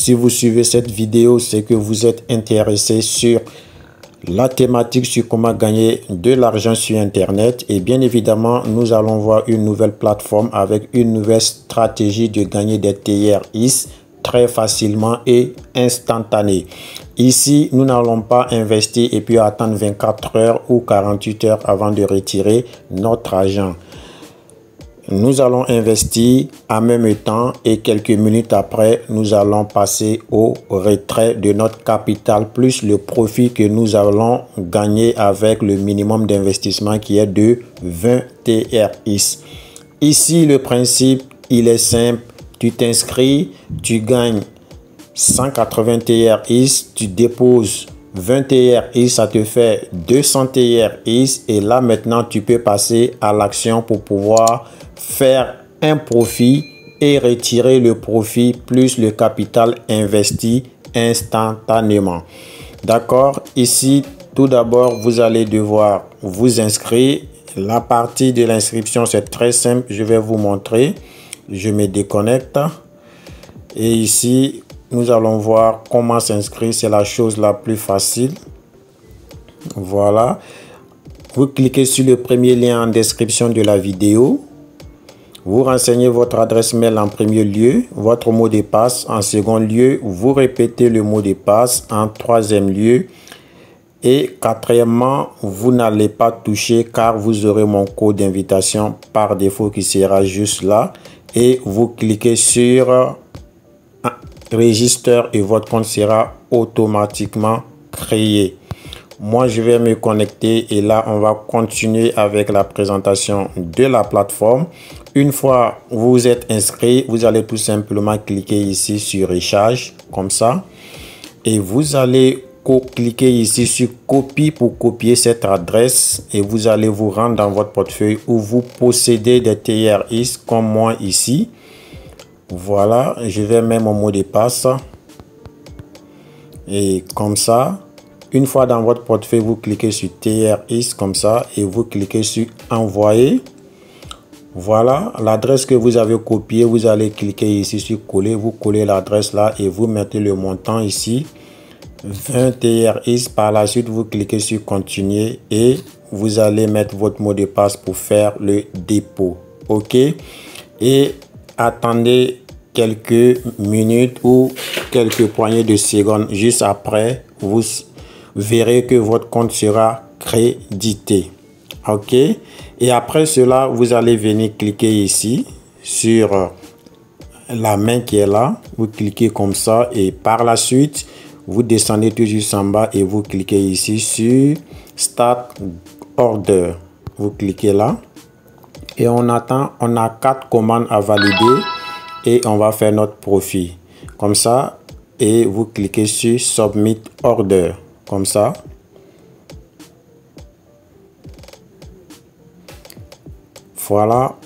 si vous suivez cette vidéo, c'est que vous êtes intéressé sur la thématique sur comment gagner de l'argent sur Internet. Et bien évidemment, nous allons voir une nouvelle plateforme avec une nouvelle stratégie de gagner des TRX très facilement et instantané. Ici, nous n'allons pas investir et puis attendre 24 heures ou 48 heures avant de retirer notre argent. Nous allons investir en même temps et quelques minutes après, nous allons passer au retrait de notre capital plus le profit que nous allons gagner avec le minimum d'investissement qui est de 20 TRX. Ici, le principe, il est simple. Tu t'inscris, tu gagnes 180 TRX, tu déposes 20 TRX, ça te fait 200 TRX et là maintenant tu peux passer à l'action pour pouvoir faire un profit et retirer le profit plus le capital investi instantanément. D'accord? Ici, tout d'abord, vous allez devoir vous inscrire. La partie de l'inscription, c'est très simple. Je vais vous montrer. Je me déconnecte. Et ici, nous allons voir comment s'inscrire. C'est la chose la plus facile. Voilà. Vous cliquez sur le premier lien en description de la vidéo. Vous renseignez votre adresse mail en premier lieu, votre mot de passe en second lieu, vous répétez le mot de passe en troisième lieu et quatrièmement, vous n'allez pas toucher car vous aurez mon code d'invitation par défaut qui sera juste là et vous cliquez sur Register et votre compte sera automatiquement créé. Moi, je vais me connecter et là, on va continuer avec la présentation de la plateforme. Une fois vous êtes inscrit, vous allez tout simplement cliquer ici sur Recharge, comme ça. Et vous allez cliquer ici sur Copie pour copier cette adresse. Et vous allez vous rendre dans votre portefeuille où vous possédez des TRX comme moi ici. Voilà, je vais mettre mon mot de passe. Et comme ça. Une fois dans votre portefeuille, vous cliquez sur TRX comme ça et vous cliquez sur Envoyer. Voilà, l'adresse que vous avez copiée, vous allez cliquer ici sur Coller. Vous collez l'adresse là et vous mettez le montant ici, 20 TRX. Par la suite, vous cliquez sur Continuer et vous allez mettre votre mot de passe pour faire le dépôt. OK? Et attendez quelques minutes ou quelques poignées de secondes. Juste après, vous verrez que votre compte sera crédité. OK? Et après cela, vous allez venir cliquer ici sur la main qui est là. Vous cliquez comme ça et par la suite, vous descendez tout juste en bas et vous cliquez ici sur Start Order. Vous cliquez là et on attend. On a 4 commandes à valider et on va faire notre profit. Comme ça et vous cliquez sur Submit Order. Comme ça. Voilà.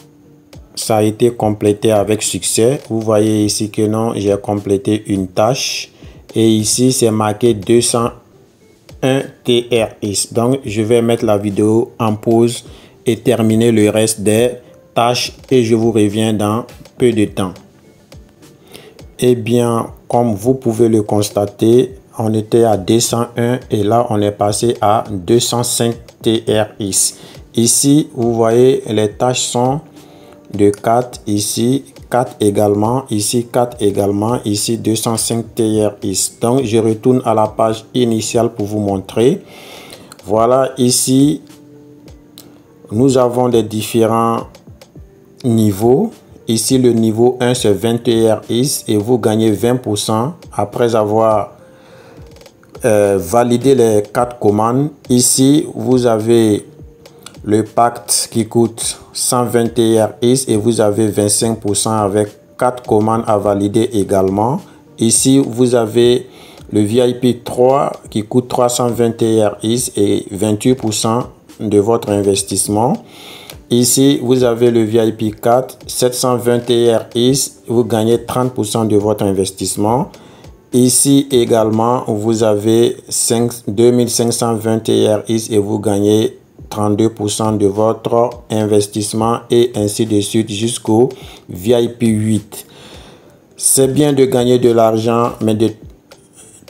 Ça a été complété avec succès. Vous voyez ici que non, j'ai complété une tâche. Et ici, c'est marqué 201 TRX. Donc, je vais mettre la vidéo en pause et terminer le reste des tâches. Et je vous reviens dans peu de temps. Eh bien, comme vous pouvez le constater, on était à 201 et là on est passé à 205 TRX. Ici, vous voyez, les tâches sont de 4, ici 4 également, ici 4 également, ici 205 TRX. Donc, je retourne à la page initiale pour vous montrer. Voilà, ici, nous avons des différents niveaux. Ici, le niveau 1, c'est 20 TRX et vous gagnez 20% après avoir validé les 4 commandes. Ici, vous avez le pacte qui coûte 120 TRX et vous avez 25% avec 4 commandes à valider également. Ici, vous avez le VIP 3 qui coûte 320 TRX et 28% de votre investissement. Ici, vous avez le VIP 4, 720 TRX, vous gagnez 30% de votre investissement. Ici également, vous avez 2520 TRX et vous gagnez 32% de votre investissement et ainsi de suite jusqu'au VIP 8. C'est bien de gagner de l'argent, mais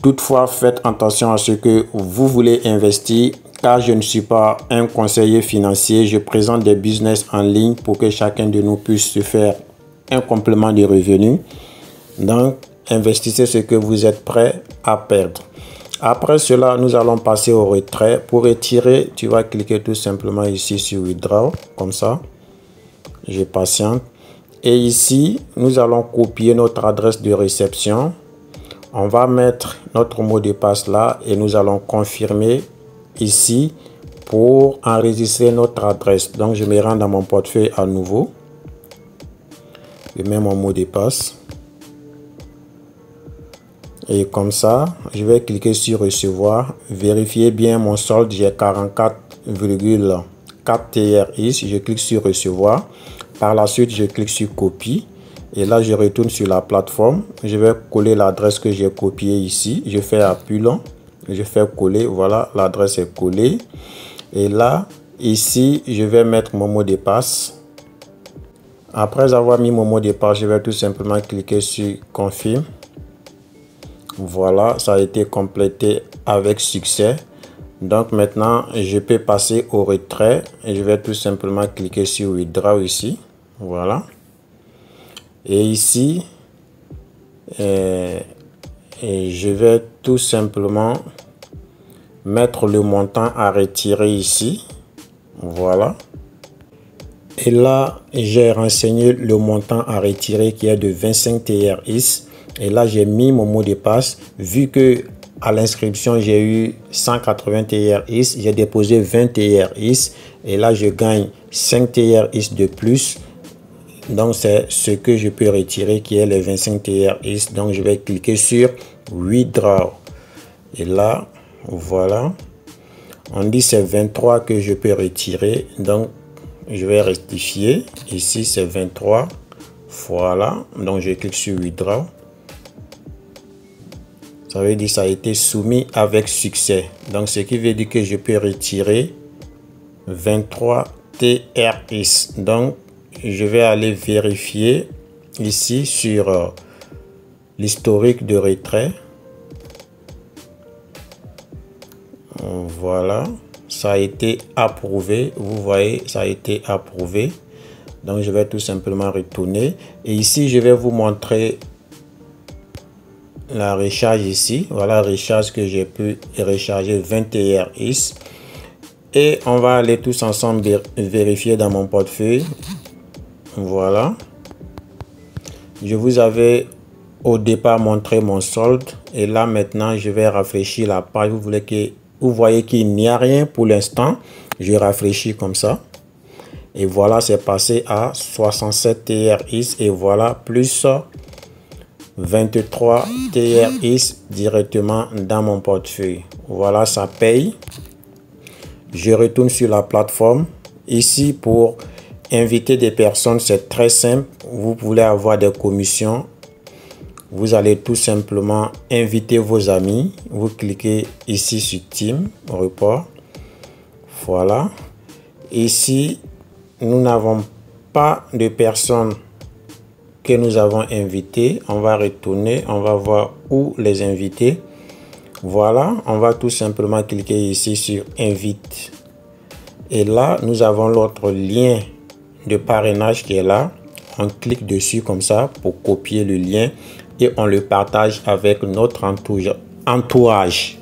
toutefois, faites attention à ce que vous voulez investir, car je ne suis pas un conseiller financier. Je présente des business en ligne pour que chacun de nous puisse se faire un complément de revenus. Donc, investissez ce que vous êtes prêt à perdre. Après cela, nous allons passer au retrait. Pour retirer, tu vas cliquer tout simplement ici sur Withdraw, comme ça. Je patiente. Et ici, nous allons copier notre adresse de réception. On va mettre notre mot de passe là et nous allons confirmer ici pour enregistrer notre adresse. Donc, je me rends dans mon portefeuille à nouveau. Je mets mon mot de passe. Et comme ça, je vais cliquer sur recevoir. Vérifiez bien mon solde. J'ai 44,4 TRX. Je clique sur recevoir. Par la suite, je clique sur copie. Et là, je retourne sur la plateforme. Je vais coller l'adresse que j'ai copiée ici. Je fais appui long. Je fais coller. Voilà, l'adresse est collée. Et là, ici, je vais mettre mon mot de passe. Après avoir mis mon mot de passe, je vais tout simplement cliquer sur confirme. Voilà, ça a été complété avec succès. Donc maintenant, je peux passer au retrait. Et je vais tout simplement cliquer sur Withdraw ici. Voilà. Et ici, je vais tout simplement mettre le montant à retirer ici. Voilà. Et là, j'ai renseigné le montant à retirer qui est de 25 TRX. Et là, j'ai mis mon mot de passe. Vu que à l'inscription, j'ai eu 180 TRX, j'ai déposé 20 TRX. Et là, je gagne 5 TRX de plus. Donc, c'est ce que je peux retirer qui est les 25 TRX. Donc, je vais cliquer sur Withdraw. Et là, voilà. On dit c'est 23 que je peux retirer. Donc, je vais rectifier. Ici, c'est 23. Voilà. Donc, je clique sur Withdraw. Ça veut dire que ça a été soumis avec succès. Donc, ce qui veut dire que je peux retirer 23 TRX. Donc, je vais aller vérifier ici sur l'historique de retrait. Voilà. Ça a été approuvé. Vous voyez, ça a été approuvé. Donc, je vais tout simplement retourner. Et ici, je vais vous montrer la recharge ici. Voilà, recharge que j'ai pu recharger 20 TRX. Et on va aller tous ensemble vérifier dans mon portefeuille. Voilà. Je vous avais au départ montré mon solde. Et là, maintenant, je vais rafraîchir la page. Vous voyez qu'il n'y a rien pour l'instant. Je rafraîchis comme ça. Et voilà, c'est passé à 67 TRX. Et voilà, plus 23 TRX directement dans mon portefeuille. Voilà, ça paye. Je retourne sur la plateforme. Ici, pour inviter des personnes, c'est très simple. Vous voulez avoir des commissions. Vous allez tout simplement inviter vos amis. Vous cliquez ici sur Team, report. Voilà. Ici, nous n'avons pas de personnes que nous avons invitées. On va retourner. On va voir où les inviter. Voilà. On va tout simplement cliquer ici sur Invite. Et là, nous avons l'autre lien de parrainage qui est là. On clique dessus comme ça pour copier le lien et on le partage avec notre entourage.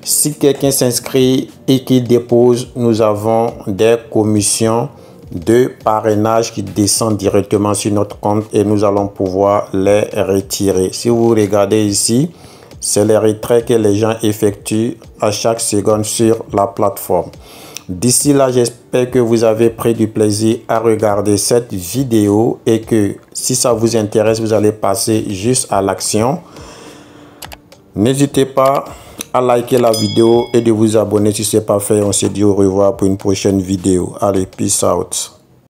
Si quelqu'un s'inscrit et qui dépose, nous avons des commissions de parrainage qui descendent directement sur notre compte et nous allons pouvoir les retirer. Si vous regardez ici, c'est les retraits que les gens effectuent à chaque seconde sur la plateforme. D'ici là, j'espère que vous avez pris du plaisir à regarder cette vidéo et que si ça vous intéresse, vous allez passer juste à l'action. N'hésitez pas à liker la vidéo et de vous abonner si ce n'est pas fait. On se dit au revoir pour une prochaine vidéo. Allez, peace out.